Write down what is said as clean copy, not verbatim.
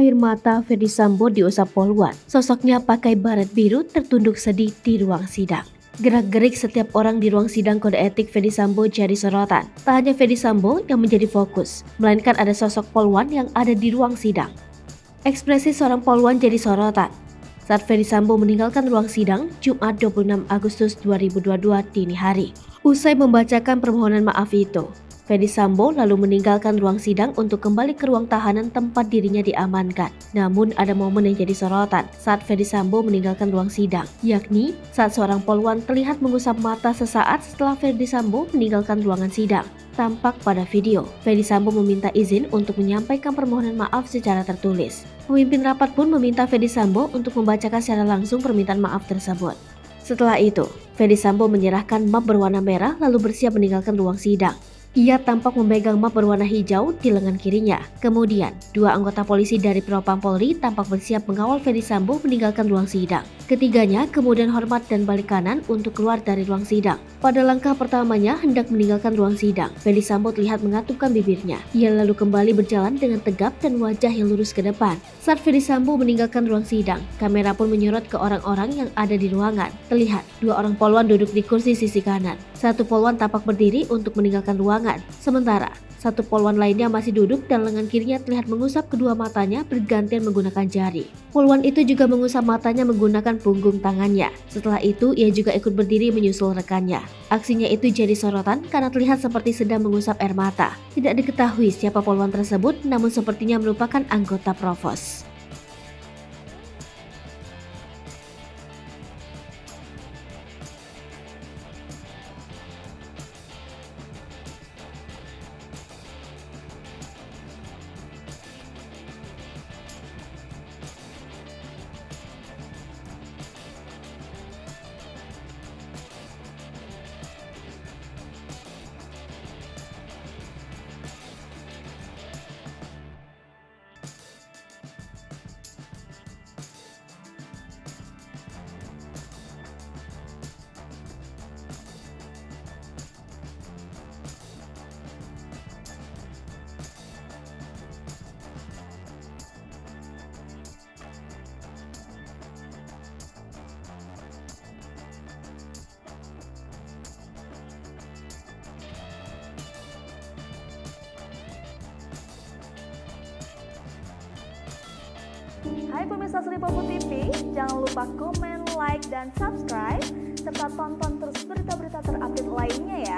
Air mata Ferdy Sambo diusap poluan. Sosoknya pakai baret biru tertunduk sedih di ruang sidang. Gerak-gerik setiap orang di ruang sidang kode etik Ferdy Sambo jadi sorotan. Tak hanya Ferdy Sambo yang menjadi fokus, melainkan ada sosok poluan yang ada di ruang sidang. Ekspresi seorang poluan jadi sorotan saat Ferdy Sambo meninggalkan ruang sidang Jumat 26 Agustus 2022 dini hari. Usai membacakan permohonan maaf itu, Ferdy Sambo lalu meninggalkan ruang sidang untuk kembali ke ruang tahanan tempat dirinya diamankan. Namun ada momen yang jadi sorotan saat Ferdy Sambo meninggalkan ruang sidang, yakni saat seorang poluan terlihat mengusap mata sesaat setelah Ferdy Sambo meninggalkan ruangan sidang. Tampak pada video, Ferdy Sambo meminta izin untuk menyampaikan permohonan maaf secara tertulis. Pemimpin rapat pun meminta Ferdy Sambo untuk membacakan secara langsung permintaan maaf tersebut. Setelah itu, Ferdy Sambo menyerahkan map berwarna merah lalu bersiap meninggalkan ruang sidang. Ia tampak memegang map berwarna hijau di lengan kirinya. Kemudian, dua anggota polisi dari Propam Polri tampak bersiap mengawal Ferdy Sambo meninggalkan ruang sidang. Ketiganya kemudian hormat dan balik kanan untuk keluar dari ruang sidang. Pada langkah pertamanya hendak meninggalkan ruang sidang, Ferdy Sambo terlihat mengatupkan bibirnya. Ia lalu kembali berjalan dengan tegap dan wajah yang lurus ke depan. Saat Ferdy Sambo meninggalkan ruang sidang, kamera pun menyorot ke orang-orang yang ada di ruangan. Terlihat dua orang poluan duduk di kursi sisi kanan. Satu poluan tampak berdiri untuk meninggalkan ruangan. Sementara, satu poluan lainnya masih duduk dan lengan kirinya terlihat mengusap kedua matanya bergantian menggunakan jari. Poluan itu juga mengusap matanya menggunakan punggung tangannya. Setelah itu, ia juga ikut berdiri menyusul rekannya. Aksinya itu jadi sorotan karena terlihat seperti sedang mengusap air mata. Tidak diketahui siapa poluan tersebut, namun sepertinya merupakan anggota Provos. Hai pemirsa Sri Popo TV, jangan lupa komen, like, dan subscribe, serta tonton terus berita-berita terupdate lainnya ya.